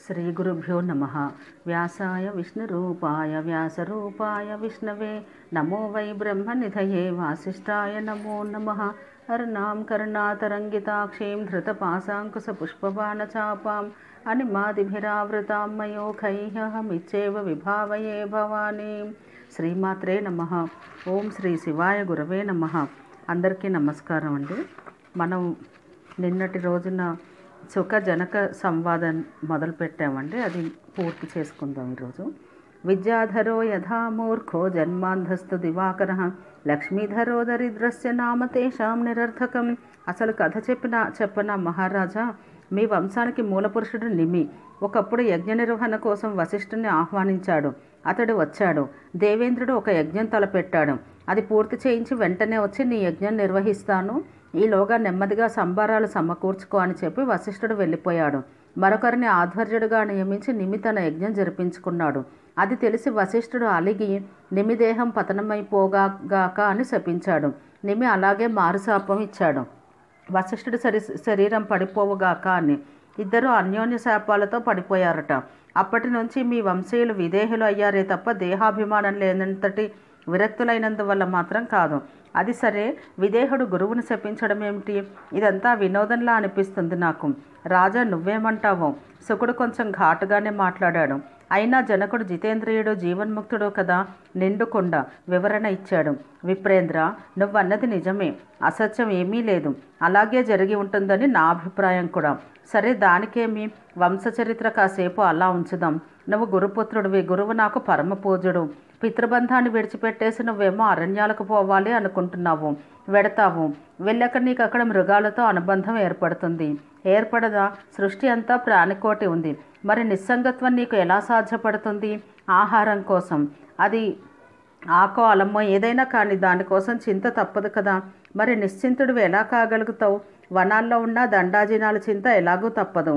శ్రీ గురుభ్యో నమః. వ్యాసాయ విష్ణురూపాయ వ్యాసరూపాయ విష్ణవే నమో వై బ్రహ్మనిధయే వాసిష్ఠాయ నమో నమః. అరుణాం కరుణాతరంగితాక్షీం ధృతపాశాంకుశపుష్పబాణచాపాం అనిమాదిభిరావృతాం మయూఖైః విభావయే భవానీం. శ్రీమాత్రే నమః. ఓం శ్రీ శివాయ గురవే నమః. అందరికీ నమస్కారం అండి. మనం నిన్నటి రోజున సుఖ జనక సంవాదం మొదలు పెట్టామండి. అది పూర్తి చేసుకుందాం ఈరోజు. విద్యాధరో యథా మూర్ఖో జన్మాంధస్తు దివాకర లక్ష్మీధరో దరిద్రస్య నామ తేషాం నిరర్థకం. అసలు కథ చెప్పన మహారాజా, మీ వంశానికి మూలపురుషుడు నిమి ఒకప్పుడు యజ్ఞ నిర్వహణ కోసం వశిష్ఠుని ఆహ్వానించాడు. అతడు వచ్చాడు. దేవేంద్రుడు ఒక యజ్ఞం తలపెట్టాడు. అది పూర్తి చేయించి వెంటనే వచ్చి నీ యజ్ఞం నిర్వహిస్తాను, ఈలోగా నెమ్మదిగా సంబారాలు సమకూర్చుకో అని చెప్పి వశిష్ఠుడు వెళ్ళిపోయాడు. మరొకరిని ఆధ్వర్యుడిగా నియమించి నిమి తన యజ్ఞం జరిపించుకున్నాడు. అది తెలిసి వశిష్ఠుడు అలిగి నిమి దేహం పతనమైపోగాక అని శపించాడు. నిమి అలాగే మారుశాపం ఇచ్చాడు. వశిష్ఠుడు శరీరం పడిపోవుగాక అని. ఇద్దరు అన్యోన్య శాపాలతో పడిపోయారట. అప్పటి నుంచి మీ వంశీయులు విదేహులు అయ్యారే తప్ప దేహాభిమానం లేనంతటి విరక్తులైనందువల్ల మాత్రం కాదు. అది సరే, విదేహుడు గురువును శపించడం ఏమిటి? ఇదంతా వినోదంలా అనిపిస్తుంది నాకు. రాజా, నువ్వేమంటావు? శుకుడు కొంచెం ఘాటుగానే మాట్లాడాడు. అయినా జనకుడు జితేంద్రియుడు, జీవన్ముక్తుడు కదా, నిండుకొండ వివరణ ఇచ్చాడు. విప్రేంద్ర, నువ్వన్నది నిజమే, అసత్యం ఏమీ లేదు. అలాగే జరిగి ఉంటుందని నా అభిప్రాయం కూడా. సరే, దానికేమి, వంశచరిత్ర కాసేపు అలా ఉంచుదాం. నువ్వు గురుపుత్రుడివి, గురువు నాకు పరమ పూజ్యుడు. పితృబంధాన్ని విడిచిపెట్టేసి నువ్వేమో అరణ్యాలకు పోవాలి అనుకుంటున్నావు. వెడతావు. వెళ్ళక నీకు అక్కడ మృగాలతో అనుబంధం ఏర్పడుతుంది. ఏర్పడదా? సృష్టి అంతా ప్రాణికోటి ఉంది. మరి నిస్సంగత్వం నీకు ఎలా సాధ్యపడుతుంది? ఆహారం కోసం, అది ఆకో అలమ్మో ఏదైనా కానీ దానికోసం చింత తప్పదు కదా. మరి నిశ్చింతుడు ఎలా కాగలుగుతావు? వనాల్లో ఉన్న దండాజీనాల చింత ఎలాగూ తప్పదు.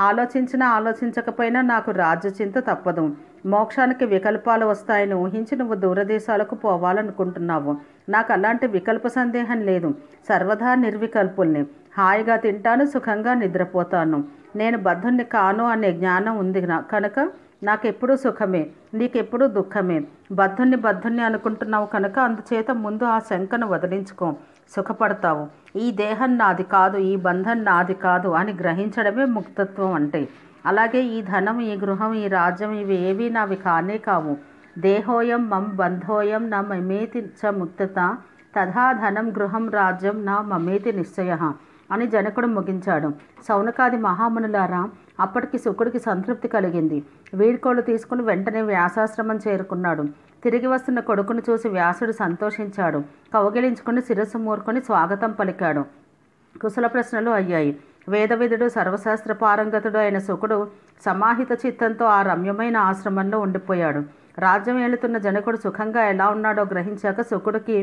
ఆలోచించినా ఆలోచించకపోయినా నాకు రాజ్య చింత తప్పదు. మోక్షానికి వికల్పాలు వస్తాయని ఊహించి నువ్వు దూరదేశాలకు పోవాలనుకుంటున్నావు. నాకు అలాంటి వికల్ప సందేహం లేదు. సర్వదా నిర్వికల్పుల్ని. హాయిగా తింటాను, సుఖంగా నిద్రపోతాను. నేను బద్ధుణ్ణి కాను అనే జ్ఞానం ఉంది కనుక నాకెప్పుడూ సుఖమే, నీకెప్పుడూ దుఃఖమే. బద్ధుణ్ణి అనుకుంటున్నావు కనుక అందుచేత ముందు ఆ శంకను వదిలించుకో, సుఖపడతావు. ఈ దేహం నాది కాదు, ఈ బంధం నాది కాదు అని గ్రహించడమే ముక్తత్వం అంటే. అలాగే ఈ ధనం, ఈ గృహం, ఈ రాజ్యం ఇవి ఏవీ నావి కానే కావు. దేహోయం మమ్ బంధోయం నా మమేతి చ ముక్తత తథా ధనం గృహం రాజ్యం నా మమేతి నిశ్చయ అని జనకుడు ముగించాడు. సౌనకాది మహామునులారా, అప్పటికి శుకుడికి సంతృప్తి కలిగింది. వీడ్కోలు తీసుకుని వెంటనే వ్యాసాశ్రమం చేరుకున్నాడు. తిరిగి వస్తున్న కొడుకును చూసి వ్యాసుడు సంతోషించాడు. కౌగిలించుకుని శిరస్సు మూర్కొని స్వాగతం పలికాడు. కుశల ప్రశ్నలు అయ్యాయి. వేదవిధుడు, సర్వశాస్త్ర పారంగతుడు అయిన శుకుడు సమాహిత చిత్తంతో ఆ రమ్యమైన ఆశ్రమంలో ఉండిపోయాడు. రాజ్యం ఏలుతున్న జనకుడు సుఖంగా ఎలా ఉన్నాడో గ్రహించాక శుకుడికి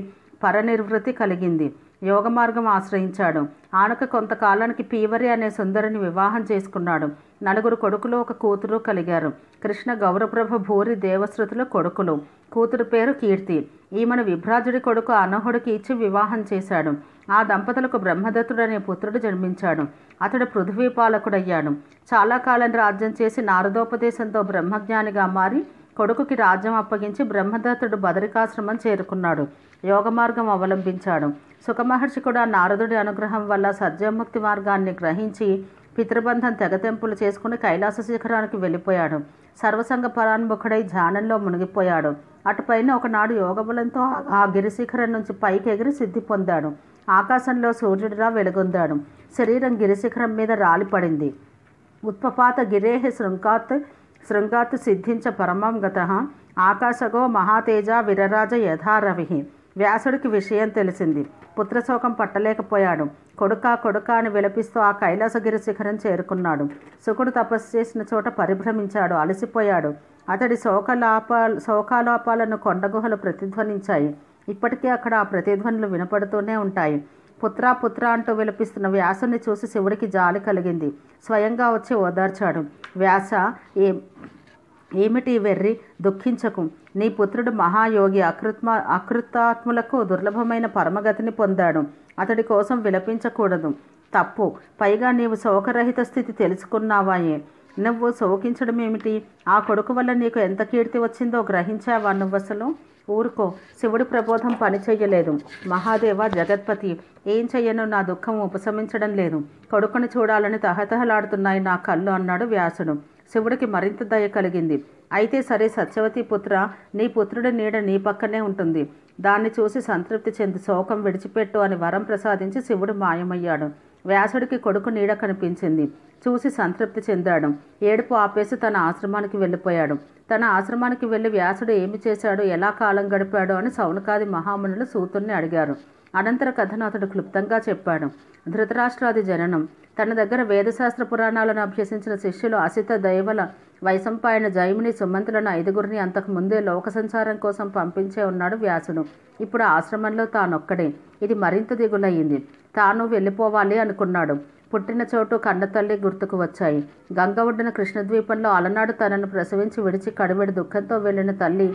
పరనిర్వృతి కలిగింది. యోగ మార్గం ఆశ్రయించాడు. ఆనక కొంతకాలానికి పీవరి అనే సుందరిని వివాహం చేసుకున్నాడు. 4 కొడుకులు, 1 కూతురు కలిగారు. కృష్ణ, గౌరప్రభ, భూరి దేవశ్రుతుల కొడుకులు. కూతురు పేరు కీర్తి. ఈమెను విభ్రాజుడి కొడుకు అనహుడికి ఇచ్చి వివాహం చేశాడు. ఆ దంపతులకు బ్రహ్మదత్తుడు అనే పుత్రుడు జన్మించాడు. అతడు పృథ్వీపాలకుడయ్యాడు. చాలా కాలం రాజ్యం చేసి నారదోపదేశంతో బ్రహ్మజ్ఞానిగా మారి కొడుకుకి రాజ్యం అప్పగించి బ్రహ్మదత్తుడు బదరికాశ్రమం చేరుకున్నాడు. యోగ మార్గం అవలంబించాడు. సుఖమహర్షి కూడా నారదుడి అనుగ్రహం వల్ల సత్యముక్తి మార్గాన్ని గ్రహించి పితృబంధం తెగతెంపులు చేసుకుని కైలాస శిఖరానికి వెళ్ళిపోయాడు. సర్వసంగ పరాన్ముఖుడై ధ్యానంలో మునిగిపోయాడు. అటుపైన ఒకనాడు యోగబలంతో ఆ గిరిశిఖరం నుంచి పైకి ఎగిరి సిద్ధి పొందాడు. ఆకాశంలో సూర్యుడిలా వెలుగొందాడు. శరీరం గిరిశిఖరం మీద రాలిపడింది. ఉత్పపాత గిరేహ శృంగాత్ సిద్ధించ పరమం గతః ఆకాశగో మహాతేజ విరరాజ యథారవి. వ్యాసుడికి విషయం తెలిసింది. పుత్రశోకం పట్టలేకపోయాడు. కొడుకా అని విలపిస్తూ ఆ కైలాసగిరి శిఖరం చేరుకున్నాడు. శుకుడు తపస్సు చేసిన చోట పరిభ్రమించాడు, అలసిపోయాడు. అతడి శోకాలోపాలను కొండగుహలు ప్రతిధ్వనించాయి. ఇప్పటికీ అక్కడ ఆ ప్రతిధ్వనులు వినపడుతూనే ఉంటాయి. పుత్ర అంటూ విలపిస్తున్న వ్యాసుని చూసి శివుడికి జాలి కలిగింది. స్వయంగా వచ్చి ఓదార్చాడు. వ్యాస, ఏమిటి వెర్రి? దుఃఖించకు. నీ పుత్రుడు మహాయోగి, అకృతాత్ములకు దుర్లభమైన పరమగతిని పొందాడు. అతడి కోసం విలపించకూడదు, తప్పు. పైగా నీవు శోకరహిత స్థితి తెలుసుకున్నావాయే. నువ్వు శోకించడం ఏమిటి? ఆ కొడుకు వల్ల నీకు ఎంత కీర్తి వచ్చిందో గ్రహించావా నువ్వసలు? ఊరుకో, శివుడి ప్రబోధం పని చెయ్యలేదు. మహాదేవ జగత్పతి, ఏం చెయ్యను, నా దుఃఖం ఉపశమించడం లేదు. కొడుకుని చూడాలని తహతహలాడుతున్నాయి నా కళ్ళు అన్నాడు వ్యాసుడు. శివుడికి మరింత దయ కలిగింది. అయితే సరే సత్యవతి పుత్ర, నీ పుత్రుడి నీడ నీ పక్కనే ఉంటుంది. దాన్ని చూసి సంతృప్తి చెంది శోకం విడిచిపెట్టు అని వరం ప్రసాదించి శివుడు మాయమయ్యాడు. వ్యాసుడికి కొడుకు నీడ కనిపించింది. చూసి సంతృప్తి చెందాడు. ఏడుపు ఆపేసి తన ఆశ్రమానికి వెళ్ళిపోయాడు. తన ఆశ్రమానికి వెళ్ళి వ్యాసుడు ఏమి చేశాడు, ఎలా కాలం గడిపాడు అని సౌనకాది మహామునులు సూతుణ్ణి అడిగారు. అనంతర కథను అతడు క్లుప్తంగా చెప్పాడు. ధృతరాష్ట్రాది జననం. తన దగ్గర వేదశాస్త్ర పురాణాలను అభ్యసించిన శిష్యులు అసిత, దైవల, వైశంపాయన, జైమిని, సుమంతులను 5గురిని అంతకు ముందే లోక సంచారం కోసం పంపించే ఉన్నాడు వ్యాసుడు. ఇప్పుడు ఆశ్రమంలో తానొక్కడే. ఇది మరింత దిగులయ్యింది. తాను వెళ్ళిపోవాలి అనుకున్నాడు. పుట్టిన చోటు కన్నతల్లి గుర్తుకు వచ్చాయి. గంగ ఒడ్డున కృష్ణద్వీపంలో అలనాడు తనను ప్రసవించి విడిచి కడివెడి దుఃఖంతో వెళ్ళిన తల్లి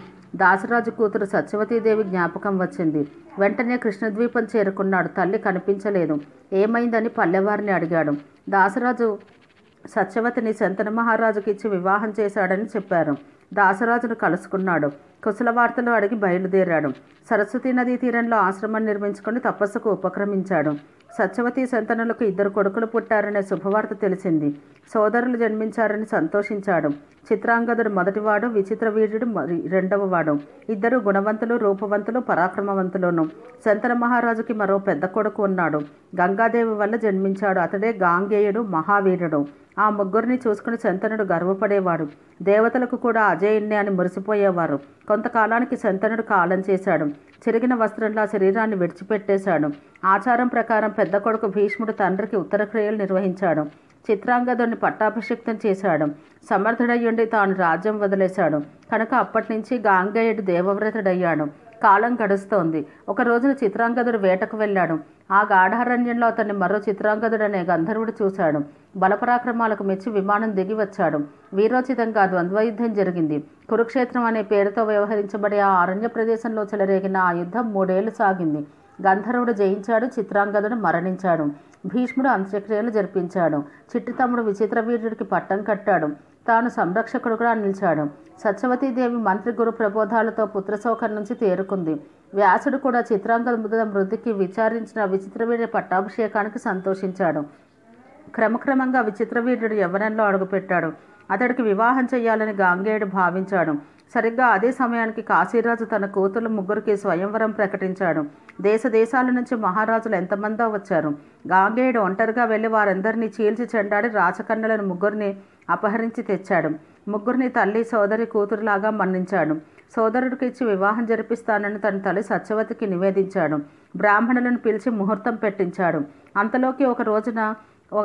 దాసరాజు కూతురు సత్యవతీదేవి జ్ఞాపకం వచ్చింది. వెంటనే కృష్ణద్వీపం చేరుకున్నాడు. తల్లి కనిపించలేదు. ఏమైందని పల్లెవారిని అడిగాడు. దాసరాజు సత్యవతిని శంతన మహారాజుకి ఇచ్చి వివాహం చేశాడని చెప్పారు. దాసరాజును కలుసుకున్నాడు. కుశల వార్తలు అడిగి బయలుదేరాడు. సరస్వతీ నదీ తీరంలో ఆశ్రమం నిర్మించుకొని తపస్సుకు ఉపక్రమించాడు. సత్యవతి సంతనులకు 2 కొడుకులు పుట్టారనే శుభవార్త తెలిసింది. సోదరులు జన్మించారని సంతోషించాడు. చిత్రాంగదుడు మొదటివాడు, విచిత్రవీర్యుడు రెండవవాడు. 2 గుణవంతులు, రూపవంతులు, పరాక్రమవంతులును. శంతన మహారాజుకి మరో పెద్ద కొడుకు ఉన్నాడు. గంగాదేవి వల్ల జన్మించాడు. అతడే గాంగేయుడు, మహావీరుడు. ఆ ముగ్గురిని చూసుకుని శంతనుడు గర్వపడేవాడు. దేవతలకు కూడా అజేయుణ్ణి అని మురిసిపోయేవారు. కొంతకాలానికి శంతనుడు కాలం చేశాడు. చిరిగిన వస్త్రంలా శరీరాన్ని విడిచిపెట్టేశాడు. ఆచారం ప్రకారం పెద్ద కొడుకు భీష్ముడు తండ్రికి ఉత్తరక్రియలు నిర్వహించాడు. చిత్రాంగదుడిని పట్టాభిషిక్తం చేశాడు. సమర్థుడయ్యుండి తాను రాజ్యం వదిలేశాడు కనుక అప్పటి నుంచి గాంగేయుడు దేవవ్రతుడయ్యాడు. కాలం గడుస్తోంది. ఒక రోజున చిత్రాంగదుడు వేటకు వెళ్ళాడు. ఆ గాఢారణ్యంలో అతన్ని మరో చిత్రాంగదుడు అనే గంధర్వుడు చూశాడు. బలపరాక్రమాలకు మెచ్చి విమానం దిగి వచ్చాడు. వీరోచితంగా ద్వంద్వయుద్ధం జరిగింది. కురుక్షేత్రం అనే పేరుతో వ్యవహరించబడే ఆ అరణ్య ప్రదేశంలో చెలరేగిన ఆ యుద్ధం 3 ఏళ్లు సాగింది. గంధర్వుడు జయించాడు. చిత్రాంగదుడు మరణించాడు. భీష్ముడు అంత్యక్రియలు జరిపించాడు. చిట్టి తమ్ముడు విచిత్రవీర్యుడికి పట్టం కట్టాడు. తాను సంరక్షకుడుగా నిలిచాడు. సత్యవతీదేవి మంత్రి గురు ప్రబోధాలతో పుత్రశోకం నుంచి తేరుకుంది. వ్యాసుడు కూడా చిత్రాంగద మృతికి విచారించిన విచిత్రవీర్య పట్టాభిషేకానికి సంతోషించాడు. క్రమక్రమంగా విచిత్రవీర్యుడు యవ్వనంలో అడుగుపెట్టాడు. అతడికి వివాహం చేయాలని గాంగేయుడు భావించాడు. సరిగ్గా అదే సమయానికి కాశీరాజు తన కూతురు 3కి స్వయంవరం ప్రకటించాడు. దేశ దేశాల నుంచి మహారాజులు ఎంతమందో వచ్చారు. గాంగేయుడు ఒంటరిగా వెళ్ళి వారందరినీ చీల్చి చెండాడి రాచకన్యలను 3ని అపహరించి తెచ్చాడు. 3ని తల్లి, సోదరి, కూతురులాగా మన్నించాడు. సోదరుడికి ఇచ్చి వివాహం జరిపిస్తానని తన తల్లి సత్యవతికి నివేదించాడు. బ్రాహ్మణులను పిలిచి ముహూర్తం పెట్టించాడు. అంతలోకి ఒక రోజున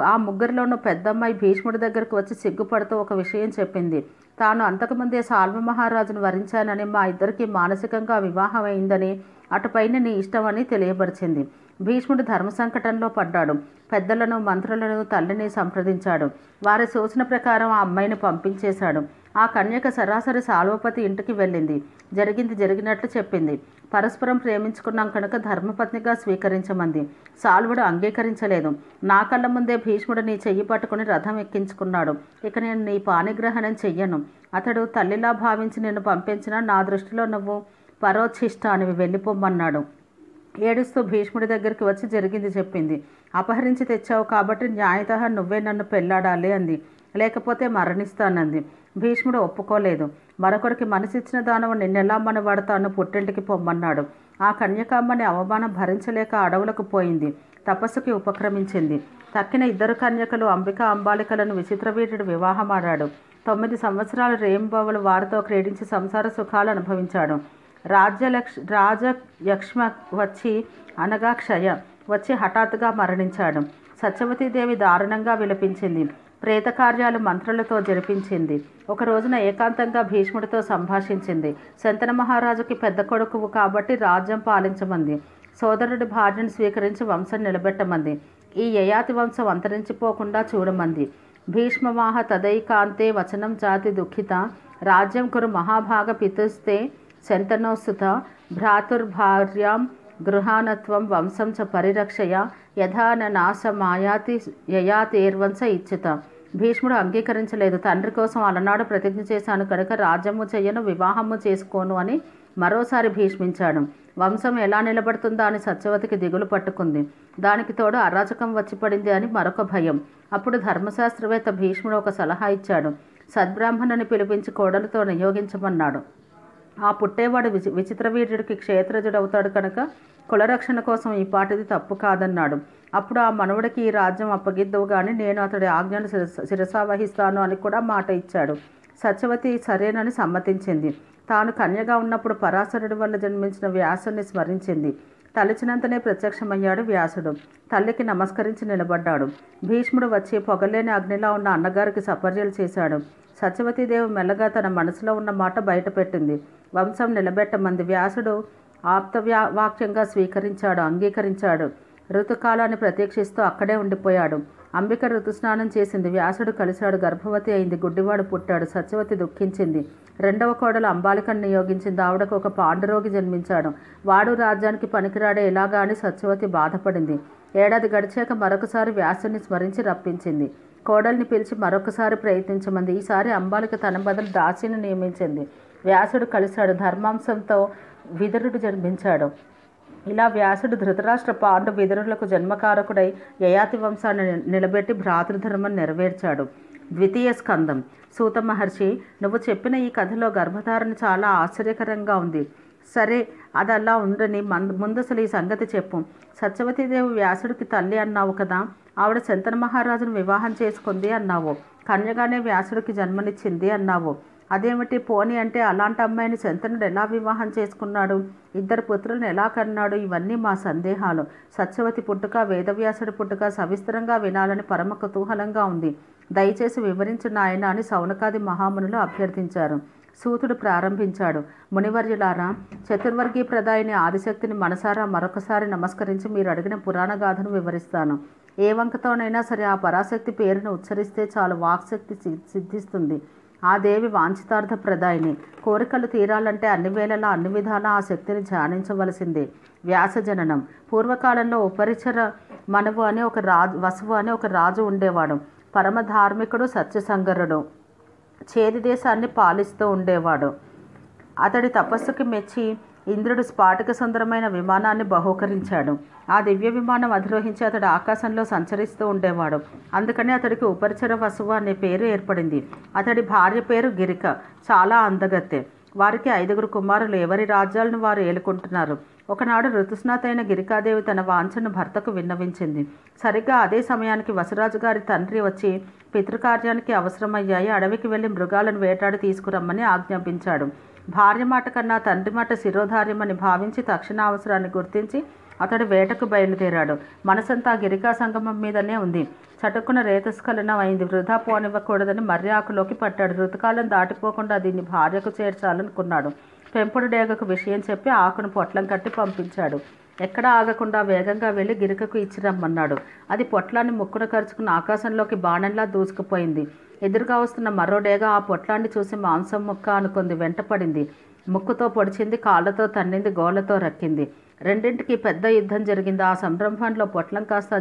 ఆ 3లోనూ పెద్దమ్మాయి భీష్ముడి దగ్గరకు వచ్చి సిగ్గుపడుతూ ఒక విషయం చెప్పింది. తాను అంతకుముందే సాల్వ మహారాజును వరించానని, మా ఇద్దరికి మానసికంగా వివాహం అయిందని, అటుపైన నీ ఇష్టమని తెలియపరిచింది. భీష్ముడు ధర్మ సంకటంలో పడ్డాడు. పెద్దలను, మంత్రులను, తల్లిని సంప్రదించాడు. వారి సూచన ప్రకారం ఆ అమ్మాయిని పంపించేశాడు. ఆ కన్యక సరాసరి సాల్వపతి ఇంటికి వెళ్ళింది. జరిగింది జరిగినట్లు చెప్పింది. పరస్పరం ప్రేమించుకున్నాం కనుక ధర్మపత్నిగా స్వీకరించమంది. సాల్వుడు అంగీకరించలేదు. నా కళ్ళ ముందే భీష్ముడు నీ చెయ్యి పట్టుకుని రథం ఎక్కించుకున్నాడు. ఇక నేను నీ పాణిగ్రహణం చెయ్యను. అతడు తల్లిలా భావించి నిన్ను పంపించినా నా దృష్టిలో నువ్వు పరోచ్ఛిష్ట అని వెళ్ళిపోమ్మన్నాడు. ఏడుస్తూ భీష్ముడి దగ్గరికి వచ్చి జరిగింది చెప్పింది. అపహరించి తెచ్చావు కాబట్టి న్యాయతః నువ్వే నన్ను పెళ్లాడాలి అంది. లేకపోతే మరణిస్తానంది. భీష్ముడు ఒప్పుకోలేదు. మరొకరికి మనసిచ్చిన దానవు నిన్నెలా మనవాడతాను, పుట్టింటికి పొమ్మన్నాడు. ఆ కన్యకామ్మని అవమానం భరించలేక అడవులకు పోయింది. తపస్సుకి ఉపక్రమించింది. తక్కిన 2 కన్యకలు అంబిక, అంబాలికలను విచిత్రవీర్యుడు వివాహమాడాడు. 9 సంవత్సరాలు రేంబవలు వారితో క్రీడించి సంసార సుఖాలు అనుభవించాడు. రాజయక్ష్మ వచ్చి అనగా క్షయ వచ్చి హఠాత్తుగా మరణించాడు. సత్యవతీదేవి దారుణంగా విలపించింది. ప్రేత కార్యాలు మంత్రులతో జరిపించింది. ఒక రోజున ఏకాంతంగా భీష్ముడితో సంభాషించింది. శంతన మహారాజుకి పెద్ద కొడుకువు కాబట్టి రాజ్యం పాలించమంది. సోదరుడి భార్యను స్వీకరించి వంశం నిలబెట్టమంది. ఈ యయాతి వంశం అంతరించిపోకుండా చూడమంది. భీష్మమాహ తదైకాంతే వచనం జాతి దుఃఖిత రాజ్యం కురు మహాభాగ పితుస్తే శంతనోస్తుత భ్రాతుర్భార్యాం గృహానత్వం వంశం చ పరిరక్షయ యథా నాశమాయాతి యయాతేర్వంశ ఇచ్యుత. భీష్ముడు అంగీకరించలేదు. తండ్రి కోసం అలనాడు ప్రతిజ్ఞ చేశాను కనుక రాజ్యము చెయ్యను, వివాహము చేసుకోను అని మరోసారి భీష్మించాడు. వంశం ఎలా నిలబడుతుందా అని సత్యవతికి దిగులు పట్టుకుంది. దానికి తోడు అరాచకం వచ్చి పడింది అని మరొక భయం. అప్పుడు ధర్మశాస్త్రవేత్త భీష్ముడు ఒక సలహా ఇచ్చాడు. సద్బ్రాహ్మణుని పిలిపించి కోడలతో నియోగించమన్నాడు. ఆ పుట్టేవాడు విచిత్ర వీర్యుడికి క్షేత్రజుడవుతాడు కనుక కులరక్షణ కోసం ఈ పాటిది తప్పు కాదన్నాడు. అప్పుడు ఆ మనవుడికి ఈ రాజ్యం అప్పగిద్దవు గాని నేను అతడి ఆజ్ఞను శిరసావహిస్తాను అని కూడా మాట ఇచ్చాడు. సత్యవతి సరేనని సమ్మతించింది. తాను కన్యగా ఉన్నప్పుడు పరాశరుడి వల్ల జన్మించిన వ్యాసుని స్మరించింది. తలచినంతనే ప్రత్యక్షమయ్యాడు వ్యాసుడు. తల్లికి నమస్కరించి నిలబడ్డాడు. భీష్ముడు వచ్చి పొగలేని అగ్నిలా ఉన్న అన్నగారికి సపర్యలు చేశాడు. సత్యవతీదేవి మెల్లగా తన మనసులో ఉన్న మాట బయటపెట్టింది. వంశం నిలబెట్టమంది. వ్యాసుడు వాక్యంగా అంగీకరించాడు. ఋతుకాలాన్ని ప్రతీక్షిస్తూ అక్కడే ఉండిపోయాడు. అంబిక ఋతుస్నానం చేసింది. వ్యాసుడు కలిశాడు. గర్భవతి అయింది. గుడ్డివాడు పుట్టాడు. సత్యవతి దుఃఖించింది. రెండవ కోడలు అంబాలికను నియోగించింది. ఆవిడకు ఒక పాండురోగి జన్మించాడు. వాడు రాజ్యానికి పనికిరాడే ఇలాగా అని సత్యవతి బాధపడింది. ఏడాది గడిచాక మరొకసారి వ్యాసుని స్మరించి రప్పించింది. కోడల్ని పిలిచి మరొకసారి ప్రయత్నించమంది. ఈసారి అంబాలిక తన బదులు దాసిని నియమించింది. వ్యాసుడు కలిశాడు. ధర్మాంశంతో విదురుడు జన్మించాడు. ఇలా వ్యాసుడు ధృతరాష్ట్ర పాండు విదురులకు జన్మకారకుడై యయాతి వంశాన్ని నిలబెట్టి భ్రాతృధర్మం నెరవేర్చాడు. ద్వితీయ స్కందం. సూత మహర్షి, నువ్వు చెప్పిన ఈ కథలో గర్భధారణ చాలా ఆశ్చర్యకరంగా ఉంది. సరే, అదల్లా ఉండని ముందసలు ఈ సంగతి చెప్పు. సత్యవతీదేవి వ్యాసుడికి తల్లి అన్నావు కదా, ఆవిడ శంతన మహారాజును వివాహం చేసుకుంది అన్నావు. కన్యగానే వ్యాసుడికి జన్మనిచ్చింది అన్నావు. అదేమిటి పోని అంటే అలాంటి అమ్మాయిని శంతనుడు ఎలా వివాహం చేసుకున్నాడు? ఇద్దరు పుత్రులను ఎలా కన్నాడు? ఇవన్నీ మా సందేహాలు. సత్యవతి పుట్టుక, వేదవ్యాసుడి పుట్టుక సవిస్తరంగా వినాలని పరమ కుతూహలంగా ఉంది. దయచేసి వివరించు నాయన అని సౌనకాది మహామునులు అభ్యర్థించారు. సూతుడు ప్రారంభించాడు. మునివర్యులారా, చతుర్వర్గీ ప్రదాయిని ఆదిశక్తిని మనసారా మరొకసారి నమస్కరించి మీరు అడిగిన పురాణ గాథను వివరిస్తాను. ఏ వంకతోనైనా సరే ఆ పరాశక్తి పేరును ఉచ్చరిస్తే చాలు వాక్శక్తి సిద్ధిస్తుంది. ఆ దేవి వాంఛితార్థ ప్రదాయిని. కోరికలు తీరాలంటే అన్ని వేళలా అన్ని విధాలా ఆ శక్తిని ధ్యానించవలసిందే. వ్యాసజననం. పూర్వకాలంలో ఉపరిచర వసువు అనే ఒక రాజు ఉండేవాడు. పరమ ధార్మికుడు, సత్యసంగరుడు. చేది దేశాన్ని పాలిస్తూ ఉండేవాడు. అతడి తపస్సుకి మెచ్చి ఇంద్రుడు స్ఫాటిక సుందరమైన విమానాన్ని బహూకరించాడు. ఆ దివ్య విమానం అధిరోహించి అతడు ఆకాశంలో సంచరిస్తూ ఉండేవాడు. అందుకని అతడికి ఉపరిచర వసువు అనే పేరు ఏర్పడింది. అతడి భార్య పేరు గిరిక. చాలా అందగత్తె. వారికి 5 కుమారులు. ఎవరి రాజ్యాలను వారు ఏలుకుంటున్నారు. ఒకనాడు ఋతుస్నాతైన గిరికాదేవి తన వాంఛను భర్తకు విన్నవించింది. సరిగ్గా అదే సమయానికి వసురాజు గారి తండ్రి వచ్చి పితృకార్యానికి అవసరమయ్యాయి, అడవికి వెళ్లి మృగాలను వేటాడి తీసుకురమ్మని ఆజ్ఞాపించాడు. భార్య మాట కన్నా తండ్రి మాట శిరోధార్యమని భావించి తక్షణ అవసరాన్ని గుర్తించి అతడు వేటకు బయలుదేరాడు. మనసంతా గిరికా సంగమం మీదనే ఉంది. చటుక్కున రేతస్ఖలనం అయింది. వృధా పోనివ్వకూడదని మర్యాకులోకి పట్టాడు. ఋతుకాలం దాటిపోకుండా దీన్ని భార్యకు చేర్చాలనుకున్నాడు. పెంపుడు డేగకు విషయం చెప్పి ఆకును పొట్లం కట్టి పంపించాడు. ఎక్కడా ఆగకుండా వేగంగా వెళ్ళి గిరికకు ఇచ్చిరమ్మన్నాడు. అది పొట్లాన్ని ముక్కున కరుచుకుని ఆకాశంలోకి బాణంలా దూసుకుపోయింది. ఎదురుగా వస్తున్న మరో డేగ ఆ పొట్లాన్ని చూసి మాంసం ముక్క అనుకుంది. వెంటపడింది. ముక్కుతో పొడిచింది, కాళ్ళతో తన్నింది, గోళ్లతో రక్కింది. రెండింటికి పెద్ద యుద్ధం జరిగింది. ఆ సంరంభంలో పొట్లం కాస్త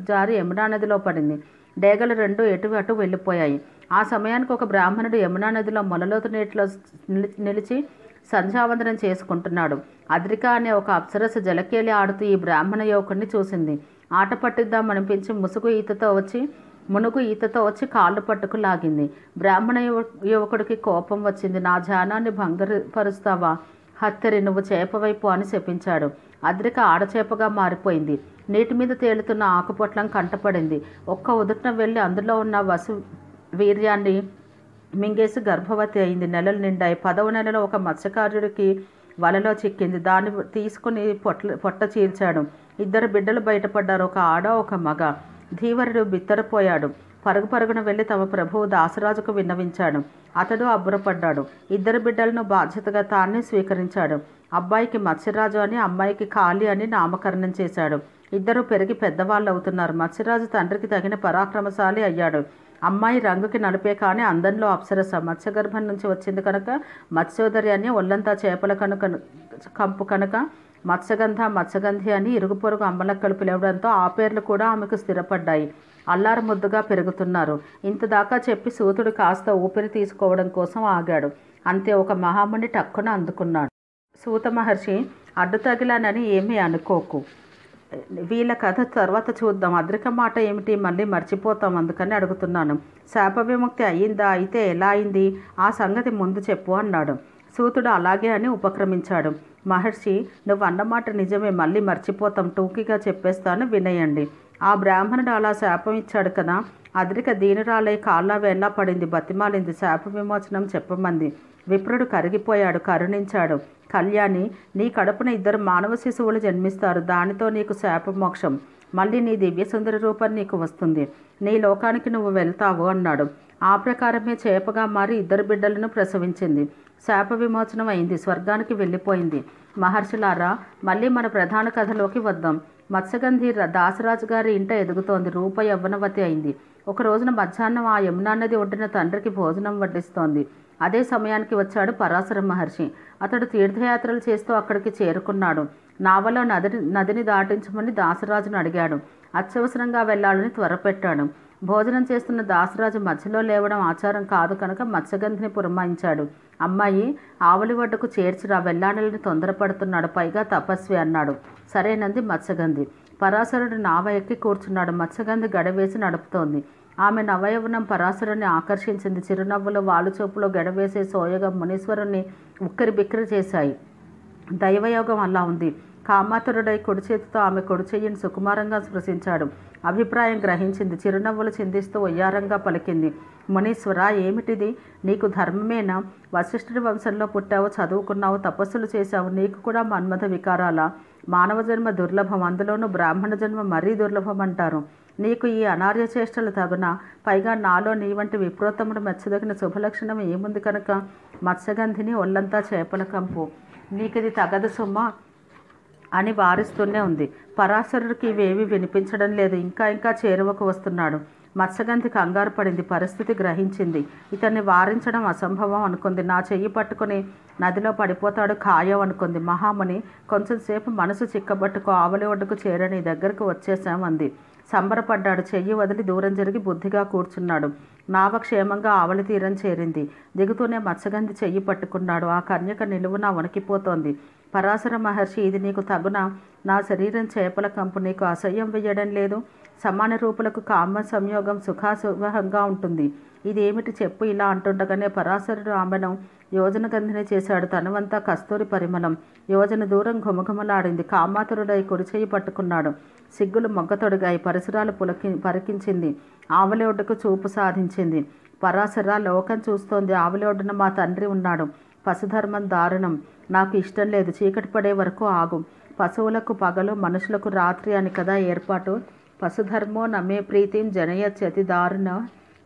జారి యమునా నదిలో పడింది. డేగలు 2 ఎటు అటు వెళ్ళిపోయాయి. ఆ సమయానికి ఒక బ్రాహ్మణుడు యమునా నదిలో మొలలోతు నీటిలో నిలిచి సంధ్యావందనం చేసుకుంటున్నాడు. అద్రిక అనే ఒక అప్సరస జలకేలి ఆడుతూ ఈ బ్రాహ్మణ యువకుడిని చూసింది. ఆట పట్టిద్దామనిపించి మునుగు ఈతతో వచ్చి కాళ్ళు పట్టుకు లాగింది. బ్రాహ్మణ యువకుడికి కోపం వచ్చింది. నా ధ్యానాన్ని భంగపరుస్తావా? హత్తెరి, నువ్వు చేపవైపు అని శపించాడు. అద్రిక ఆడచేపగా మారిపోయింది. నీటి మీద తేలుతున్న ఆకుపొట్లం కంటపడింది. ఒక్క ఉదుటన వెళ్ళి అందులో ఉన్న వసు వీర్యాన్ని మింగేసి గర్భవతి అయింది. నెలలు నిండాయి. 10వ నెలలో ఒక మత్స్యకార్యుడికి వలలో చిక్కింది. దాన్ని తీసుకుని పొట్ట చీల్చాడు. 2 బిడ్డలు బయటపడ్డారు. ఒక ఆడ, ఒక మగ. ధీవరుడు బిత్తరపోయాడు. పరుగున వెళ్ళి తమ ప్రభువు దాసరాజుకు విన్నవించాడు. అతడు అబ్బురపడ్డాడు. 2 బిడ్డలను బాధ్యతగా తానే స్వీకరించాడు. అబ్బాయికి మత్స్యరాజు అని, అమ్మాయికి కాళి అని నామకరణం చేశాడు. 2 పెరిగి పెద్దవాళ్ళు అవుతున్నారు. మత్స్యరాజు తండ్రికి తగిన పరాక్రమశాలి అయ్యాడు. అమ్మాయి రంగుకి నడిపే కానీ అందంలో అప్సరస. మత్స్యగర్భం నుంచి వచ్చింది కనుక మత్స్యోదరి అని, ఒళ్ళంతా చేపల కంపు కనుక మత్స్యగంధి అని ఇరుగు పొరుగు అమ్మలక్కలు పిలవడంతో ఆ పేర్లు కూడా ఆమెకు స్థిరపడ్డాయి. అల్లారు ముద్దుగా పెరుగుతున్నారు. ఇంతదాకా చెప్పి సూతుడు కాస్త ఊపిరి తీసుకోవడం కోసం ఆగాడు. అంతే ఒక మహాముని టక్కున అందుకున్నాడు. సూత మహర్షి, అడ్డు తగిలానని ఏమీ అనుకోకు. వీళ్ళ కథ తర్వాత చూద్దాం. అద్రిక మాట ఏమిటి? మళ్ళీ మర్చిపోతాం, అందుకని అడుగుతున్నాను. శాప విముక్తి అయ్యిందా? అయితే ఎలా అయింది? ఆ సంగతి ముందు చెప్పు అన్నాడు. సూతుడు అలాగే అని ఉపక్రమించాడు. మహర్షి, నువ్వు అన్నమాట నిజమే, మళ్ళీ మర్చిపోతాం, టూకీగా చెప్పేస్తాను, వినయండి. ఆ బ్రాహ్మణుడు అలా శాపం ఇచ్చాడు కదా. అద్రిక దీనురాలై కాళ్ళ వేళ్ళ పడింది, బతిమాలింది, శాప విమోచనం చెప్పమంది. విప్రుడు కరిగిపోయాడు, కరుణించాడు. కళ్యాణి, నీ కడుపున 2 మానవ శిశువులు జన్మిస్తారు. దానితో నీకు శాపమోక్షం, మళ్ళీ నీ దివ్యసుందరి రూపం నీకు వస్తుంది. నీ లోకానికి నువ్వు వెళ్తావు అన్నాడు. ఆ ప్రకారమే చేపగా మారి 2 బిడ్డలను ప్రసవించింది. శాప విమోచనం అయింది, స్వర్గానికి వెళ్ళిపోయింది. మహర్షులారా, మళ్ళీ మన ప్రధాన కథలోకి వద్దాం. మత్స్యగంధి దాసరాజు గారి ఇంట ఎదుగుతోంది, రూప యవ్వనవతి అయింది. ఒక రోజున మధ్యాహ్నం ఆ యమునా నది ఒడ్డున తండ్రికి భోజనం వడ్డిస్తోంది. అదే సమయానికి వచ్చాడు పరాశర మహర్షి. అతడు తీర్థయాత్రలు చేస్తూ అక్కడికి చేరుకున్నాడు. నావలో నదిని దాటించమని దాసరాజును అడిగాడు. అత్యవసరంగా వెళ్లాలని త్వరపెట్టాడు. భోజనం చేస్తున్న దాసరాజు మధ్యలో లేవడం ఆచారం కాదు కనుక మత్స్యగంధిని పురమాయించాడు. అమ్మాయి, ఆవలి వడ్డకు చేర్చిరా, వెళ్ళాలని తొందరపడుతున్నాడు, పైగా తపస్వి అన్నాడు. సరేనంది మత్స్యగంధి. పరాశరుడు నావ ఎక్కి కూర్చున్నాడు. మత్స్యగంధి గడవేసి నడుపుతోంది. ఆమె నవయవనం పరాశరుని ఆకర్షించింది. చిరునవ్వులు, వాలుచూపులో గడవేసే సోయగం మునీశ్వరుణ్ణి ఉక్కిరి బిక్కిరి చేశాయి. దైవయోగం అలా ఉంది. కామాతురుడై కుడి చేతితో ఆమె కుడి చెయ్యిని సుకుమారంగా స్పృశించాడు. అభిప్రాయం గ్రహించింది. చిరునవ్వులు చిందిస్తూ ఒయ్యారంగా పలికింది. మునీశ్వర, ఏమిటిది? నీకు ధర్మమేనా? వశిష్ఠుడి వంశంలో పుట్టావు, చదువుకున్నావు, తపస్సులు చేశావు, నీకు కూడా మన్మథ వికారాలా? మానవ జన్మ దుర్లభం, అందులోనూ బ్రాహ్మణ జన్మ మరీ దుర్లభం అంటారు. నీకు ఈ అనార్య చేష్టలు తగునా? పైగా నాలో నీ వంటి విప్రోత్తముడు మెచ్చదగిన శుభలక్షణం ఏముంది కనుక? మత్స్యగంధిని ఒళ్ళంతా చేపల కంపు. నీకిది తగదు సుమ్మా అని వారిస్తూనే ఉంది. పరాశరుడికి ఇవేమీ వినిపించడం లేదు. ఇంకా చేరువకు వస్తున్నాడు. మత్స్యగంధి కంగారు పడింది, పరిస్థితి గ్రహించింది. ఇతన్ని వారించడం అసంభవం అనుకుంది. నా చెయ్యి పట్టుకుని నదిలో పడిపోతాడు ఖాయం అనుకుంది. మహాముని, కొంచెంసేపు మనసు చిక్కబట్టుకో, ఆవలి ఒడ్డుకు చేరని దగ్గరకు వచ్చేశామంది. సంబరపడ్డాడు. చెయ్యి వదిలి దూరం జరిగి బుద్ధిగా కూర్చున్నాడు. నావ క్షేమంగా ఆవలి తీరం చేరింది. దిగుతూనే మత్స్యగంధి చెయ్యి పట్టుకున్నాడు. ఆ కన్యక నిలువునా వణికిపోతోంది. పరాశర మహర్షి, ఇది నీకు తగునా? నా శరీరం చేపల కంపు, నీకు అసహ్యం వేయడం లేదు? సమాన రూపులకు కామ సంయోగం సుఖాసుఖంగా ఉంటుంది. ఇదేమిటి చెప్పు? ఇలా అంటుండగానే పరాశరుడు ఆమెను యోజనగంధిని చేశాడు. తనవంతా కస్తూరి పరిమళం. యోజన దూరం ఘుమఘుమలాడింది. కామాతురుడై కుడిచేయి పట్టుకున్నాడు. సిగ్గులు మొగ్గతొడిగాయి. పరిసరాలు పరికించింది. ఆవలి ఒడ్డుకు చూపు సాధించింది. పరాశర, లోకం చూస్తోంది. ఆవలి ఒడ్డున మా తండ్రి ఉన్నాడు. పశుధర్మం దారుణం, నాకు ఇష్టం లేదు. చీకటి పడే వరకు ఆగు. పశువులకు పగలు, మనుషులకు రాత్రి అని కదా ఏర్పాటు. పశుధర్మో నమే ప్రీతిం జనయత్యతి దారుణ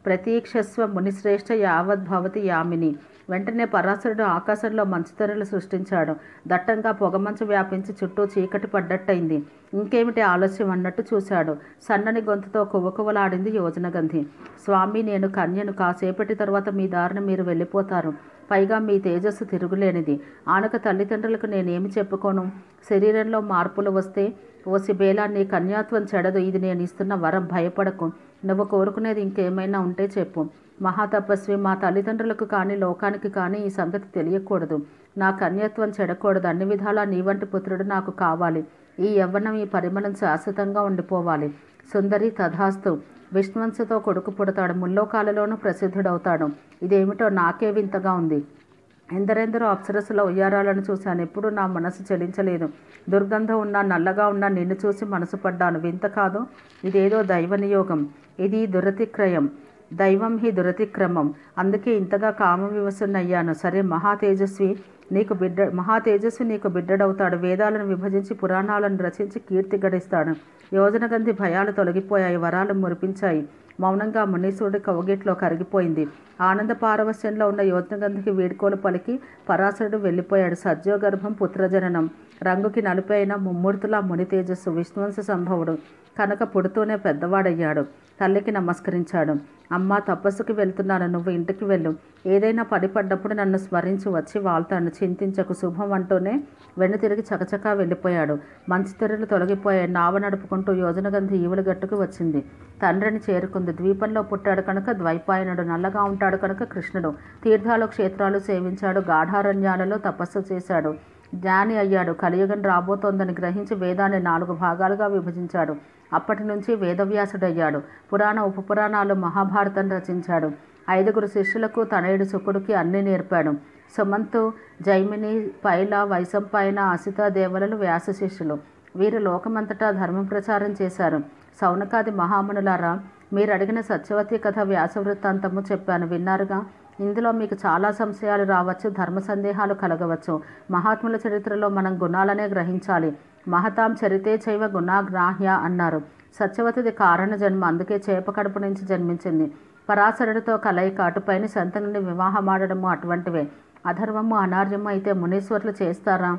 ప్రతీక్షస్వ మునిశ్రేష్ఠ యావద్భవతి యామిని. వెంటనే పరాశరుడు ఆకాశంలో మంచుతెరలు సృష్టించాడు. దట్టంగా పొగమంచు వ్యాపించి చుట్టూ చీకటి పడ్డట్టయింది. ఇంకేమిటి ఆలస్యం అన్నట్టు చూశాడు. సన్నని గొంతుతో కువకువలాడింది యోజనగంధి. స్వామి, నేను కన్యను. కాసేపటి తర్వాత మీ దారిన మీరు వెళ్ళిపోతారు. పైగా మీ తేజస్సు తిరుగులేనిది. ఆనక తల్లిదండ్రులకు నేనేమి చెప్పుకోను? శరీరంలో మార్పులు వస్తే, ఓసి బేలా, నీ కన్యాత్వం చెడదు. ఇది నేను ఇస్తున్న వరం, భయపడకు. నువ్వు కోరుకునేది ఇంకేమైనా ఉంటే చెప్పు. మహాతపస్వి, మా తల్లిదండ్రులకు కానీ లోకానికి కానీ ఈ సంగతి తెలియకూడదు. నా కన్యత్వం చెడకూడదు. అన్ని విధాలా నీ వంటి పుత్రుడు నాకు కావాలి. ఈ యవ్వనం, ఈ పరిమళం శాశ్వతంగా ఉండిపోవాలి. సుందరి, తథాస్తు. విష్ణువంశతో కొడుకు పుడతాడు, ముల్లోకాలలోనూ ప్రసిద్ధుడవుతాడు. ఇదేమిటో నాకే వింతగా ఉంది. ఎందరెందరో అప్సరసుల ఉయ్యారాలను చూశాను, ఎప్పుడూ నా మనసు చలించలేదు. దుర్గంధం ఉన్నా, నల్లగా ఉన్నా నిన్ను చూసి మనసు పడ్డాను. వింత కాదు, ఇదేదో దైవ నియోగం. ఇది దురతిక్రయం. దైవం హి దురతిక్రమం. అందుకే ఇంతగా కామవివసున్నయ్యాను. సరే, మహాతేజస్వి నీకు బిడ్డడవుతాడు. వేదాలను విభజించి పురాణాలను రచించి కీర్తి గడిస్తాడు. యోజనగంధి భయాలు తొలగిపోయాయి, వరాలు మురిపించాయి. మౌనంగా మునీశ్వరుడి కౌగిట్లో కరిగిపోయింది. ఆనంద పారవస్యంలో ఉన్న యోజనగంధికి వీడ్కోలు పలికి పరాశరుడు వెళ్ళిపోయాడు. సజ్జోగర్భం పుత్రజననం. రంగుకి నలుపైన ముమ్మూర్తుల ముని తేజస్సు విష్ణువంశ సంభవుడు కనుక పుడుతూనే పెద్దవాడయ్యాడు. తల్లికి నమస్కరించాడు. అమ్మ, తపస్సుకి వెళ్తున్నాను, నువ్వు ఇంటికి వెళ్ళు. ఏదైనా పని పడ్డప్పుడు నన్ను స్మరించి వచ్చి వాళ్తాను, చింతించకు, శుభం అంటూనే వెన్ను తిరిగి చకచకా వెళ్ళిపోయాడు. మంచి తెరలు తొలగిపోయాయి. నావ నడుపుకుంటూ యోజనగంధి ఈవుల గట్టుకు వచ్చింది. తండ్రిని చేరుకుంది. ద్వీపంలో పుట్టాడు కనుక ద్వైపాయనుడు, నల్లగా ఉంటాడు కనుక కృష్ణుడు. తీర్థాలు క్షేత్రాలు సేవించాడు, గాఢారణ్యాలలో తపస్సు చేశాడు, జ్ఞాని అయ్యాడు. కలియుగం రాబోతోందని గ్రహించి వేదాన్ని 4 భాగాలుగా విభజించాడు. అప్పటి నుంచి వేదవ్యాసుడయ్యాడు. పురాణ ఉపపురాణాలు, మహాభారతం రచించాడు. 5 శిష్యులకు తనయుడు శుకుడికి అన్నీ నేర్పాడు. సుమంతు, జైమిని, పైల, వైశంపాయన, అసిత దేవలలు వ్యాస శిష్యులు. వీరు లోకమంతటా ధర్మ ప్రచారం చేశారు. సౌనకాది మహామునులారా, మీరు అడిగిన సత్యవతి కథ వ్యాస వృత్తాంతము చెప్పాను, విన్నారుగా. ఇందులో మీకు చాలా సంశయాలు రావచ్చు, ధర్మ సందేహాలు కలగవచ్చు. మహాత్ముల చరిత్రలో మనం గుణాలనే గ్రహించాలి. మహతాం చరితే చైవ గుణాగ్రాహ్య అన్నారు. సత్యవతిది కారణ జన్మ, అందుకే చేప కడుపు నుంచి జన్మించింది. పరాశరుడితో కలయిక, అటుపైన శంతనుని వివాహమాడడము అటువంటివే. అధర్మము అనార్యము అయితే మునీశ్వరులు చేస్తారా?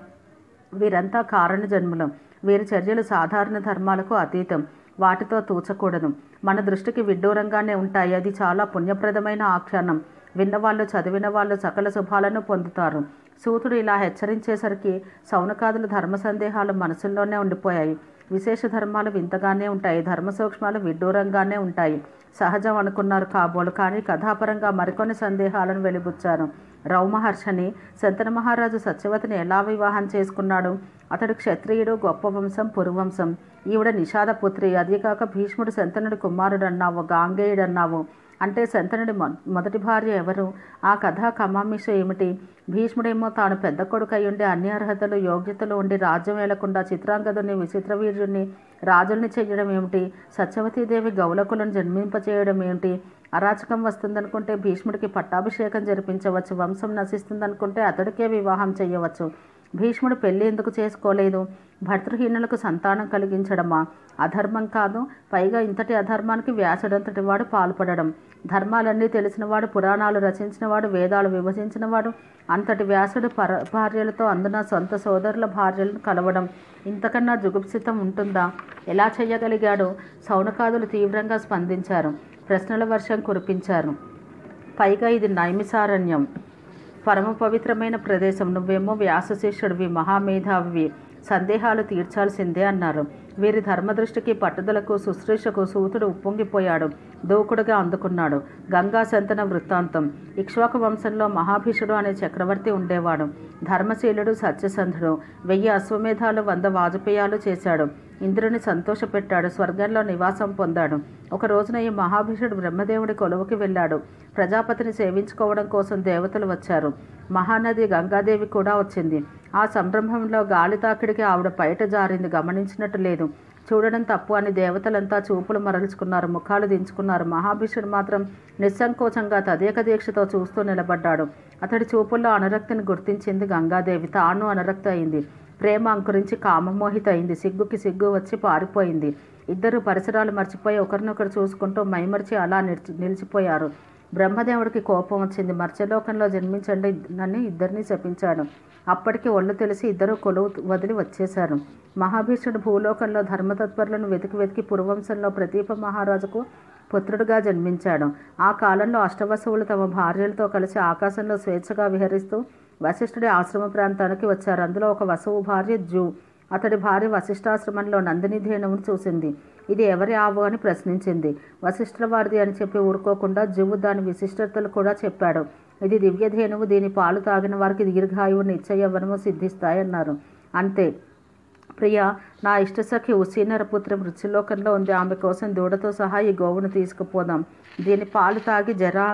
వీరంతా కారణ జన్ములు. వీరి చర్యలు సాధారణ ధర్మాలకు అతీతం, వాటితో తూచకూడదు. మన దృష్టికి విడ్డూరంగానే ఉంటాయి. అది చాలా పుణ్యప్రదమైన ఆఖ్యానం. విన్నవాళ్ళు, చదివిన వాళ్ళు సకల శుభాలను పొందుతారు. సూతుడు ఇలా హెచ్చరించేసరికి సౌనకాదుల ధర్మ సందేహాలు మనసుల్లోనే ఉండిపోయాయి. విశేష ధర్మాలు వింతగానే ఉంటాయి, ధర్మ సూక్ష్మాలు విడ్డూరంగానే ఉంటాయి. సహజం అనుకున్నారు కాబోలు, కానీ కథాపరంగా మరికొన్ని సందేహాలను వెలిబుచ్చారు. రౌమహర్షని శంతన మహారాజు సత్యవతిని ఎలా వివాహం చేసుకున్నాడు? అతడు క్షత్రియుడు, గొప్ప వంశం, పురువంశం. ఈవిడ నిషాదపుత్రి. అదికాక భీష్ముడు శంతనుడి కుమారుడన్నావు, గాంగేయుడన్నావు. అంటే శంతనుడి మొదటి భార్య ఎవరు? ఆ కథ కమామిష ఏమిటి? భీష్ముడేమో తాను పెద్ద కొడుకయ్యుండి అన్ని అర్హతలు యోగ్యతలు ఉండి రాజ్యం ఏలకుండా చిత్రాంగదుని, విచిత్రవీర్యుని రాజుల్ని చెయ్యడం ఏమిటి? సత్యవతీదేవి గౌలకులను జన్మింపచేయడం ఏమిటి? అరాచకం వస్తుందనుకుంటే భీష్ముడికి పట్టాభిషేకం జరిపించవచ్చు, వంశం నశిస్తుందనుకుంటే అతడికే వివాహం చేయవచ్చు. భీష్ముడు పెళ్లి ఎందుకు చేసుకోలేదు? భర్తృహీనులకు సంతానం కలిగించడమా? అధర్మం కాదు. పైగా ఇంతటి అధర్మానికి వ్యాసుడంతటి వాడు పాల్పడడం. ధర్మాలన్నీ తెలిసినవాడు, పురాణాలు రచించినవాడు, వేదాలు విభజించినవాడు. అంతటి వ్యాసుడు భార్యలతో, అందున సొంత సోదరుల భార్యలను కలవడం ఇంతకన్నా జుగుప్సితం ఉంటుందా? ఎలా చెయ్యగలిగాడు? సౌనకాదులు తీవ్రంగా స్పందించారు, ప్రశ్నల వర్షం కురిపించారు. పైగా ఇది నైమిసారణ్యం, పరమ పవిత్రమైన ప్రదేశం. నువ్వేమో వ్యాస శిష్యుడివి, మహామేధావివి, సందేహాలు తీర్చాల్సిందే అన్నారు. వీరి ధర్మదృష్టికి, పట్టుదలకు, శుశ్రూషకు సూతుడు ఉప్పొంగిపోయాడు. దూకుడుగా అందుకున్నాడు. గంగా శంతన వృత్తాంతం. ఇక్ష్వాకు వంశంలో మహాభీషుడు అనే చక్రవర్తి ఉండేవాడు. ధర్మశీలుడు, సత్యసంధుడు. 1000 అశ్వమేధాలు, 100 వాజపేయాలు చేశాడు. ఇంద్రుని సంతోషపెట్టాడు. స్వర్గంలో నివాసం పొందాడు. ఒక రోజున ఈ మహాభీషుడు బ్రహ్మదేవుడి కొలువుకి వెళ్ళాడు. ప్రజాపతిని సేవించుకోవడం కోసం దేవతలు వచ్చారు. మహానది గంగాదేవి కూడా వచ్చింది. ఆ సంరంభంలో గాలి తాకిడికి ఆవిడ బయట జారింది, గమనించినట్టు లేదు. చూడడం తప్పు అని దేవతలంతా చూపులు మరల్చుకున్నారు, ముఖాలు దించుకున్నారు. మహాభీషుడు మాత్రం నిస్సంకోచంగా తదేక దీక్షతో చూస్తూ నిలబడ్డాడు. అతడి చూపుల్లో అనురక్తిని గుర్తించింది గంగాదేవి. తాను అనురక్తి అయింది. ప్రేమ అంకురించి కామమోహిత అయింది. సిగ్గుకి సిగ్గు వచ్చి పారిపోయింది. ఇద్దరు పరిసరాలు మర్చిపోయి ఒకరినొకరు చూసుకుంటూ మైమరిచి అలా నిలిచిపోయారు. బ్రహ్మదేవుడికి కోపం వచ్చింది. మర్త్యలోకంలో జన్మించండి అని ఇద్దరిని శపించాడు. అప్పటికి ఒళ్ళు తెలిసి ఇద్దరు కొలువు వదిలి వచ్చేశారు. మహాభీషుడు భూలోకంలో ధర్మతత్పరులను వెతికి వెతికి పురువంశంలో ప్రతీప మహారాజుకు పుత్రుడుగా జన్మించాడు. ఆ కాలంలో అష్టవసువులు తమ భార్యలతో కలిసి ఆకాశంలో స్వేచ్ఛగా విహరిస్తూ వశిష్ఠుడి ఆశ్రమ ప్రాంతానికి వచ్చారు. అందులో ఒక వసువు భార్య జూ. అతడి భార్య వశిష్ఠాశ్రమంలో నందిని ధేనువును చూసింది. ఇది ఎవరి ఆవు అని ప్రశ్నించింది. వశిష్ఠుల వారిది అని చెప్పి ఊరుకోకుండా జువు దాని విశిష్టతలు కూడా చెప్పాడు. ఇది దివ్యధేనువు, దీని పాలు తాగిన వారికి దీర్ఘాయువు, నిత్య యవ్వనము సిద్ధిస్తాయన్నారు. అంతే. ప్రియ, నా ఇష్టసఖి ఉసీనరపుత్రి మృత్యులోకంలో ఉంది. ఆమె కోసం దూడతో సహా ఈ గోవును తీసుకుపోదాం. దీని పాలు తాగి జరా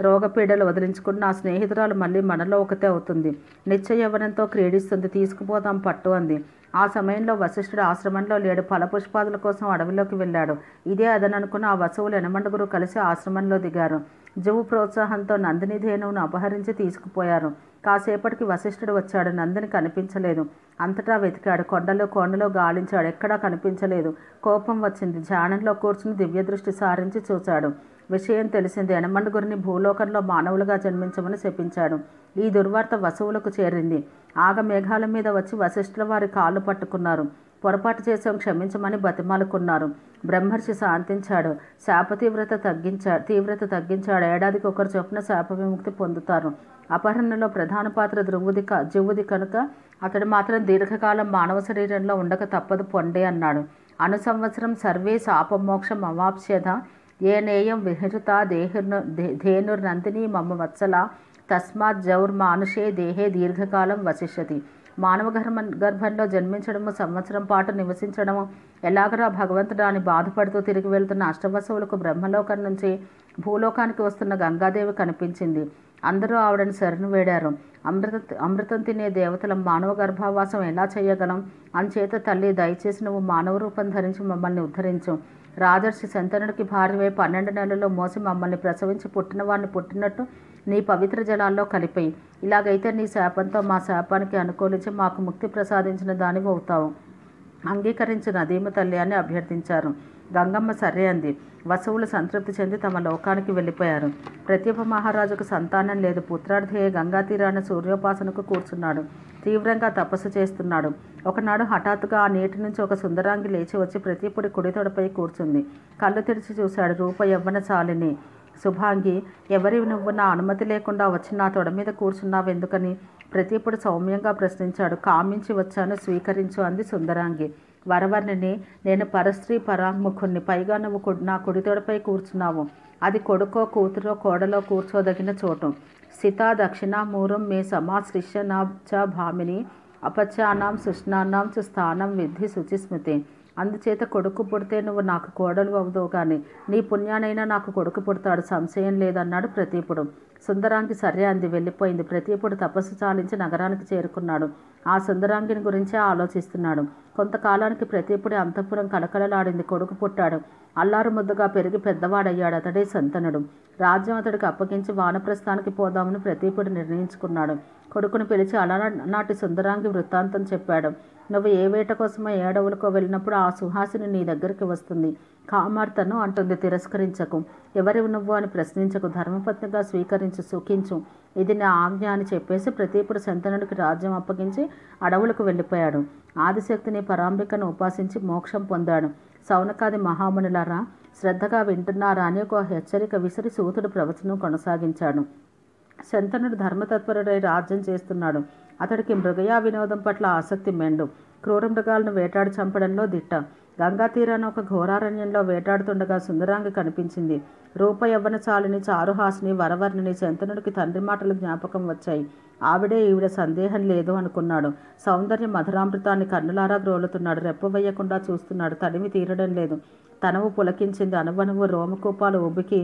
రోగపీడలు వదిలించుకుని నా స్నేహితురాలు మళ్ళీ మనలో ఒకతే అవుతుంది. నిత్య యవ్వనంతో క్రీడిస్తుంది. తీసుకుపోదాం పట్టు అంది. ఆ సమయంలో వశిష్ఠుడు ఆశ్రమంలో లేడు. ఫలపుష్పాదుల కోసం అడవిలోకి వెళ్ళాడు. ఇదే అదననుకున్న ఆ వసువులు ఎనమండుగురు కలిసి ఆశ్రమంలో దిగారు. జువు ప్రోత్సాహంతో నందిని ధేనువును అపహరించి తీసుకుపోయారు. కాసేపటికి వశిష్ఠుడు వచ్చాడు. నందిని కనిపించలేదు. అంతటా వెతికాడు. కొండలో గాలించాడు. ఎక్కడా కనిపించలేదు. కోపం వచ్చింది. ధ్యానంలో కూర్చుని దివ్య దృష్టి సారించి చూశాడు. విషయం తెలిసింది. యనమండుగురిని భూలోకంలో మానవులుగా జన్మించమని శపించాడు. ఈ దుర్వార్త వసువులకు చేరింది. ఆగమేఘాల మీద వచ్చి వశిష్ఠుల వారి కాళ్ళు పట్టుకున్నారు. పొరపాటు చేసాం, క్షమించమని బతిమాలుకున్నారు. బ్రహ్మర్షి శాంతించాడు. తీవ్రత తగ్గించాడు. ఏడాదికి ఒకరు చొప్పున శాప విముక్తి పొందుతారు. అపహరణలో ప్రధాన పాత్ర జివ్వుది కనుక అతడు మాత్రం దీర్ఘకాలం మానవ శరీరంలో ఉండక తప్పదు పొండే అన్నాడు. అను సంవత్సరం సర్వే శాపమోక్షం అవాప్స్యత ఏ నేయం విహృత ధేనుర్నందిని మమ వత్సల తస్మాత్ జౌర్మానుషే దేహే దీర్ఘకాలం వశిష్యతి. మానవ గర్భంలో జన్మించడము, సంవత్సరం పాటు నివసించడము ఎలాగరా భగవంతుడు అని బాధపడుతూ తిరిగి వెళ్తున్న అష్టవసువులకు బ్రహ్మలోకం నుంచి భూలోకానికి వస్తున్న గంగాదేవి కనిపించింది. అందరూ ఆవిడని శరణు వేడారు. అమృతం తినే దేవతల మానవ గర్భావాసం ఎలా చేయగలం? అంచేత తల్లి, దయచేసి నువ్వు మానవ రూపం ధరించి మమ్మల్ని ఉద్ధరించు. రాజర్షి శంతనుడికి భార్యవై 12 నెలల్లో మోసి మమ్మల్ని ప్రసవించి పుట్టిన వాడిని పుట్టినట్టు నీ పవిత్ర జలాల్లో కలిపాయి. ఇలాగైతే నీ శాపంతో మా శాపానికి అనుకూలించి మాకు ముక్తి ప్రసాదించిన దానివి అవుతావు. అంగీకరించి నదీమ తల్లి అని అభ్యర్థించారు. గంగమ్మ సరే అంది. వసువులు సంతృప్తి చెంది తమ లోకానికి వెళ్ళిపోయారు. ప్రత్యప మహారాజుకు సంతానం లేదు. పుత్రార్థియే గంగా తీరాన సూర్యోపాసనకు కూర్చున్నాడు. తీవ్రంగా తపస్సు చేస్తున్నాడు. ఒకనాడు హఠాత్తుగా ఆ నీటి నుంచి ఒక సుందరాంగి లేచి వచ్చి ప్రత్యపుడి కుడితొడపై కూర్చుంది. కళ్ళు తెరిచి చూశాడు. రూప యవ్వనశాలిని శుభాంగి, ఎవరి నువ్వు? నా అనుమతి లేకుండా వచ్చి నా తొడ మీద కూర్చున్నావెందుకని ప్రతీపుడు సౌమ్యంగా ప్రశ్నించాడు. కామించి వచ్చాను, స్వీకరించు అంది సుందరాంగి. వరవర్ణిని, నేను పరస్త్రీ పరాముఖుణ్ణి. పైగా నువ్వు నా కుడితోడపై కూర్చున్నావు. అది కొడుకో కూతురో కోడలో కూర్చోదగిన చోటు. సితా దక్షిణామూరం మే సమాశ్రిష్య నా చ భామిని అపచానాం సుష్ణానాం చ స్థానం విద్ధి శుచిస్మృతి. అందుచేత కొడుకు పుడితే నువ్వు నాకు కోడలు అవుతావు, కానీ నీ పుణ్యానైనా నాకు కొడుకు పుడతాడు, సంశయం లేదన్నాడు ప్రతీపుడు. సుందరాంగి సరే అంది, వెళ్ళిపోయింది. ప్రతీపుడు తపస్సు చాలించి నగరానికి చేరుకున్నాడు. ఆ సుందరాంగిని గురించే ఆలోచిస్తున్నాడు. కొంతకాలానికి ప్రతీపుడి అంతఃపురం కలకలలాడింది. కొడుకు పుట్టాడు. అల్లారు ముద్దుగా పెరిగి పెద్దవాడయ్యాడు. అతడే శంతనుడు. రాజ్యం అతడికి అప్పగించి వానప్రస్థానికి పోదామని ప్రతీపుడు నిర్ణయించుకున్నాడు. కొడుకును పిలిచి అలనాటి సుందరాంగి వృత్తాంతం చెప్పాడు. నువ్వు ఏ వేట కోసమో ఏ అడవులకో వెళ్ళినప్పుడు ఆ సుహాసిని నీ దగ్గరికి వస్తుంది. కామార్తను అంటుంది, తిరస్కరించకు. ఎవరివి నువ్వు అని ప్రశ్నించకు. ధర్మపత్నిగా స్వీకరించు, సుఖించు. ఇది నా ఆజ్ఞ అని చెప్పేసి ప్రతీపుడు శంతనుడికి రాజ్యం అప్పగించి అడవులకు వెళ్ళిపోయాడు. ఆదిశక్తిని పరాంబికను ఉపాసించి మోక్షం పొందాడు. సౌనకాది మహామునులారా, శ్రద్ధగా వింటున్నారా అని ఒక హెచ్చరిక విసిరి సూతుడు ప్రవచనం కొనసాగించాడు. శంతనుడు ధర్మతత్పరుడై రాజ్యం చేస్తున్నాడు. అతడికి మృగయా వినోదం పట్ల ఆసక్తి మెండు. క్రూర మృగాలను వేటాడి చంపడంలో దిట్ట. గంగా తీరాన ఒక ఘోరారణ్యంలో వేటాడుతుండగా సుందరాంగి కనిపించింది. రూప యవ్వనశాలిని చారుహాసిని వరవర్ణిని. శంతనుడికి తండ్రి మాటలు జ్ఞాపకం వచ్చాయి. ఆవిడే ఈవిడ, సందేహం లేదు అనుకున్నాడు. సౌందర్య మధురామృతాన్ని కన్నులారా గ్రోలుతున్నాడు. రెప్ప వేయకుండా చూస్తున్నాడు. తడిమి తీరడం లేదు. తనవు పులకించింది. అనువనువు రోమకూపాలు ఉబ్బికి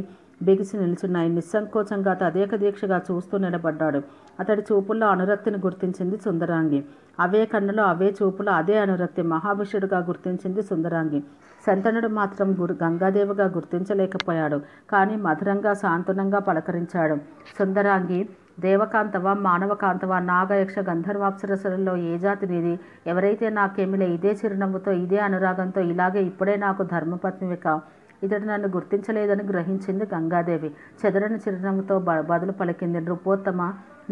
బిగిసి నిల్చున్నాయి. నిస్సంకోచంగా తదేక దీక్షగా చూస్తూ నిలబడ్డాడు. అతడి చూపుల్లో అనురక్తిని గుర్తించింది సుందరాంగి. అవే కన్నులు, అవే చూపులు, అదే అనురక్తి మహాభిషుడుగా గుర్తించింది సుందరాంగి. శంతనుడు మాత్రం గంగాదేవిగా గుర్తించలేకపోయాడు. కానీ మధురంగా సాంత్వనంగా పలకరించాడు. సుందరాంగి, దేవకాంతవా మానవకాంతవా, నాగయక్ష గంధర్వాప్సరసలలో ఏ జాతి నీది? ఎవరైతే నాకేమిలే, ఇదే చిరునవ్వుతో ఇదే అనురాగంతో ఇలాగే ఇప్పుడే నాకు ధర్మపత్నివిక. ఇతడు నన్ను గుర్తించలేదని గ్రహించింది గంగాదేవి. చెదరని చిరునవ్వుతో బదులు పలికింది. నృపోత్తమ,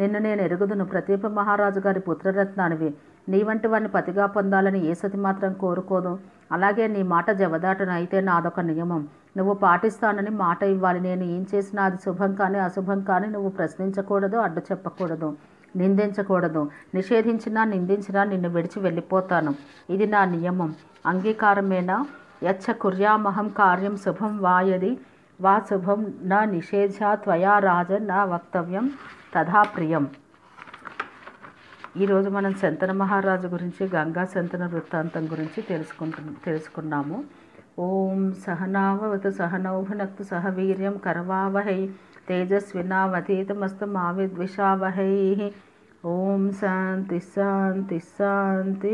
నిన్ను నేను ఎరుగుదును. ప్రతీప మహారాజు గారి పుత్రరత్నానివి. నీ వంటి వాడిని పతిగా పొందాలని ఏ సతి మాత్రం కోరుకోదు. అలాగే నీ మాట జవదాటను. అయితే నాదొక నియమం, నువ్వు పాటిస్తానని మాట ఇవ్వాలి. నేను ఏం చేసినా అది శుభం కానీ అశుభం కానీ నువ్వు ప్రశ్నించకూడదు, అడ్డు చెప్పకూడదు, నిందించకూడదు. నిషేధించినా నిందించినా నిన్ను విడిచి వెళ్ళిపోతాను. ఇది నా నియమం. అంగీకారమేనా? యచ్చ కుర్యామహం కార్యం శుభం వాయది వా శుభం నా నిషేధ త్వయా రాజన్ నా వక్తవ్యం తథా ప్రియం. ఈరోజు మనం శంతన మహారాజు గురించి, గంగా శంతన వృత్తాంతం గురించి తెలుసుకున్నాము. ఓం సహనావతు సహనౌ భునక్తు సహ వీర్యం కరవావహై తేజస్వినావధీతమస్తు మా విద్విషావహై. ఓం శాంతి శాంతి శాంతి.